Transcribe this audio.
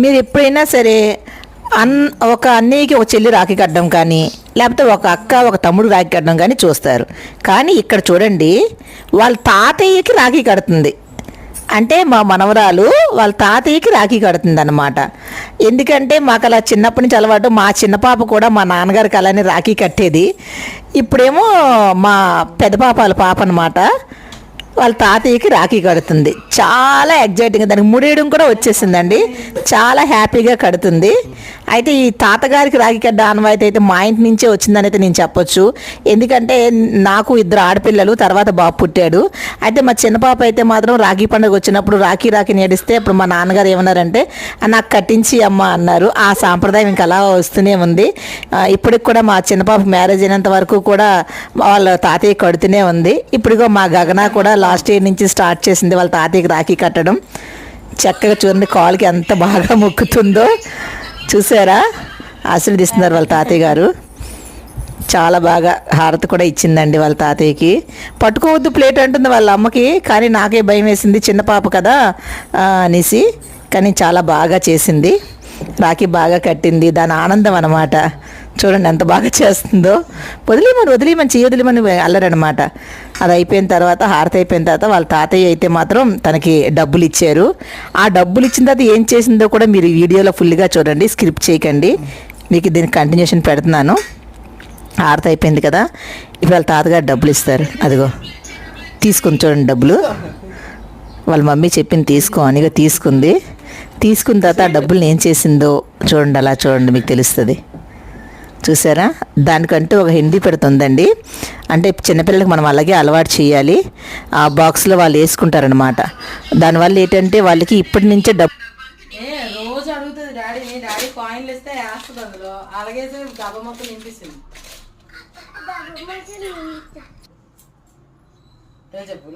మీరు ఎప్పుడైనా సరే ఒక అన్నయ్యకి ఒక చెల్లి రాఖీ కట్టడం కానీ, లేకపోతే ఒక అక్క ఒక తమ్ముడు రాఖీ కట్టడం కానీ చూస్తారు. కానీ ఇక్కడ చూడండి, వాళ్ళ తాతయ్యకి రాఖీ కడుతుంది. అంటే మా మనవరాలు వాళ్ళ తాతయ్యకి రాఖీ కడుతుంది అన్నమాట. ఎందుకంటే మాకు అలా చిన్నప్పటి నుంచి అలవాటు. మా చిన్న పాప కూడా మా నాన్నగారికి అలానే రాఖీ కట్టేది. ఇప్పుడేమో మా పెద్ద పాప వాళ్ళ పాప అనమాట వాళ్ళ తాతయ్యకి రాఖీ కడుతుంది. చాలా ఎగ్జైటింగ్, దానికి ముడేయడం కూడా వచ్చేసిందండి. చాలా హ్యాపీగా కడుతుంది. అయితే ఈ తాతగారికి రాఖీ కట్ట ఆనవాయితీ అయితే మా ఇంటి నుంచే వచ్చిందని అయితే నేను చెప్పొచ్చు. ఎందుకంటే నాకు 2 ఆడపిల్లలు, తర్వాత బాబు పుట్టాడు. అయితే మా చిన్న పాప అయితే మాత్రం రాఖీ పండుగ వచ్చినప్పుడు రాఖీ నేడిస్తే అప్పుడు మా నాన్నగారు ఏమన్నారంటే నాకు కట్టించి అమ్మ అన్నారు. ఆ సాంప్రదాయం ఇంకా అలా వస్తూనే ఉంది. ఇప్పటికి కూడా మా చిన్న పాప మ్యారేజ్ అయినంత వరకు కూడా వాళ్ళ తాతయ్య కడుతూనే ఉంది. ఇప్పుడుగో మా గగన కూడా లాస్ట్ ఇయర్ నుంచి స్టార్ట్ చేసింది వాళ్ళ తాతయ్యకి రాఖీ కట్టడం. చక్కగా చూడండి, కాలుకి ఎంత బాగా మొక్కుతుందో చూసారా. ఆశీర్వదిస్తున్నారు వాళ్ళ తాతయ్య గారు. చాలా బాగా హారతి కూడా ఇచ్చిందండి వాళ్ళ తాతయ్యకి. పట్టుకోవద్దు ప్లేట్ అంటుంది వాళ్ళ అమ్మకి, కానీ నాకే భయం వేసింది, చిన్న పాప కదా అనేసి. కానీ చాలా బాగా చేసింది, రాఖీ బాగా కట్టింది. దాని ఆనందం అన్నమాట. చూడండి ఎంత బాగా చేస్తుందో. వదిలేమని చెయ్యి వదిలేమని అల్లరనమాట. అది అయిపోయిన తర్వాత, హారతి అయిపోయిన తర్వాత వాళ్ళ తాతయ్య అయితే మాత్రం తనకి డబ్బులు ఇచ్చారు. ఆ డబ్బులు ఇచ్చిన తర్వాత ఏం చేసిందో కూడా మీరు ఈ వీడియోలో ఫుల్గా చూడండి, స్కిప్ చేయకండి. మీకు దీనికి కంటిన్యూషన్ పెడుతున్నాను. హారతి అయిపోయింది కదా, ఇప్పుడు వాళ్ళ తాతగారు డబ్బులు ఇస్తారు. అదిగో తీసుకుని చూడండి డబ్బులు. వాళ్ళ మమ్మీ చెప్పింది తీసుకో అనిగా తీసుకుంది. తీసుకున్న తర్వాత ఆ డబ్బుల్ని ఏం చేసిందో చూడండి, అలా చూడండి మీకు తెలుస్తుంది. చూసారా, దానికంటూ ఒక హిందీ పెడుతుందండి. అంటే చిన్నపిల్లలకి మనం అలాగే అలవాటు చేయాలి. ఆ బాక్స్లో వాళ్ళు వేసుకుంటారనమాట. దానివల్ల ఏంటంటే వాళ్ళకి ఇప్పటి నుంచే డబ్బు రోజు అడుగుతుంది డాడీ కాయిన్లు ఇస్తే వేస్తుంది అందులో. అలాగే గబ్బ మొత్తం నింపిస్తుంది. చెప్పు